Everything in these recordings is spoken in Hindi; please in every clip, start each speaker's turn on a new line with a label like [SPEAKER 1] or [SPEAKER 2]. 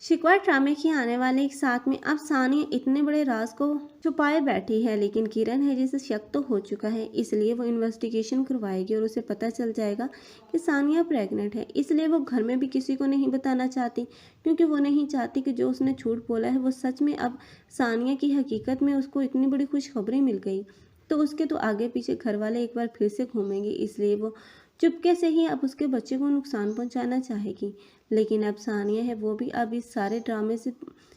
[SPEAKER 1] शिकवा ड्रामे की आने वाले एक साथ में अब सानिया इतने बड़े राज को छुपाए बैठी है, लेकिन किरण है जिसे शक तो हो चुका है, इसलिए वो इन्वेस्टिगेशन करवाएगी और उसे पता चल जाएगा कि सानिया प्रेग्नेंट है। इसलिए वो घर में भी किसी को नहीं बताना चाहती, क्योंकि वो नहीं चाहती कि जो उसने झूठ बोला है वो सच में अब सानिया की हकीकत में उसको इतनी बड़ी खुशखबरी मिल गई तो उसके तो आगे पीछे घर वाले एक बार फिर से घूमेंगे। इसलिए वो चुपके से ही अब उसके बच्चे को नुकसान पहुंचाना चाहेगी। लेकिन अब सानिया है वो भी अब इस सारे ड्रामे से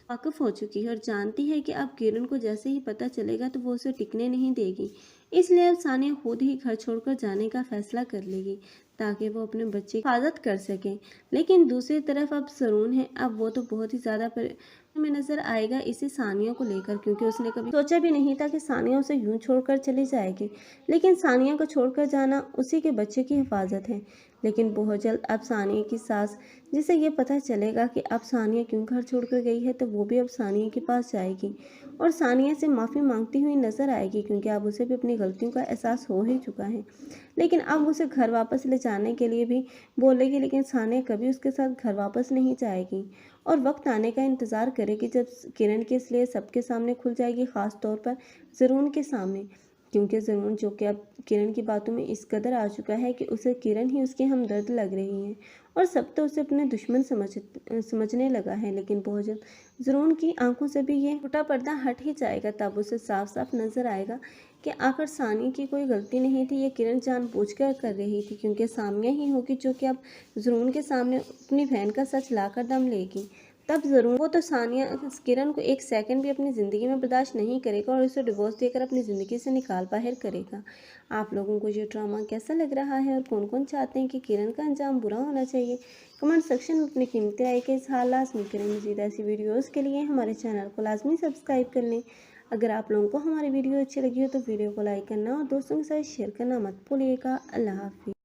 [SPEAKER 1] वाकिफ हो चुकी है और जानती है कि अब किरण को जैसे ही पता चलेगा तो वो उसे टिकने नहीं देगी। इसलिए अब सानिया खुद ही घर छोड़कर जाने का फैसला कर लेगी ताकि वो अपने बच्चे की हिफाजत कर सके। लेकिन दूसरी तरफ अब सरून है, अब वो तो बहुत ही ज़्यादा में नजर आएगा इसी सानिया को लेकर, क्योंकि उसने कभी सोचा भी नहीं था कि सानिया उसे यूं छोड़कर चली जाएगी। लेकिन सानिया को छोड़कर जाना उसी के बच्चे की हिफाजत है। लेकिन बहुत जल्द अब सानिया की सास, जिसे ये पता चलेगा कि अब सानिया क्यों घर छोड़कर गई है, तो वो भी अब सानिया के पास जाएगी और सानिया से माफ़ी मांगती हुई नजर आएगी, क्योंकि अब उसे भी अपनी गलतियों का एहसास हो ही चुका है। लेकिन अब उसे घर वापस ले जाने के लिए भी बोलेगी, लेकिन सानिया कभी उसके साथ घर वापस नहीं जाएगी और वक्त आने का इंतज़ार करेगी जब किरण के इसलिए सबके सामने खुल जाएगी, ख़ास तौर पर ज़रून के सामने, क्योंकि ज़रून जो कि अब किरण की बातों में इस कदर आ चुका है कि उसे किरण ही उसकी हमदर्द लग रही है और सब तो उसे अपने दुश्मन समझने लगा है। लेकिन बहुत जल्द ज़रून की आंखों से भी ये छोटा पर्दा हट ही जाएगा, तब उसे साफ साफ नज़र आएगा कि आखिर सानिया की कोई गलती नहीं थी, ये किरण जानबूझकर कर रही थी, क्योंकि सामिया ही होगी जो कि अब ज़रून के सामने अपनी बहन का सच लाकर दम लेगी। तब ज़रूर वो तो सानिया किरण को एक सेकंड भी अपनी ज़िंदगी में बर्दाश्त नहीं करेगा और उसे डिवोर्स देकर अपनी ज़िंदगी से निकाल बाहर करेगा। आप लोगों को ये ड्रामा कैसा लग रहा है और कौन कौन चाहते हैं कि किरण का अंजाम बुरा होना चाहिए? कमेंट सेक्शन में अपनी कीमती राय के इजहार लाजमी करें। मज़ीद ऐसी वीडियोज़ के लिए हमारे चैनल को लाजमी सब्सक्राइब कर लें। अगर आप लोगों को हमारी वीडियो अच्छी लगी हो तो वीडियो को लाइक करना और दोस्तों के साथ शेयर करना मत भूलिएगा। अल्लाह हाफिज़।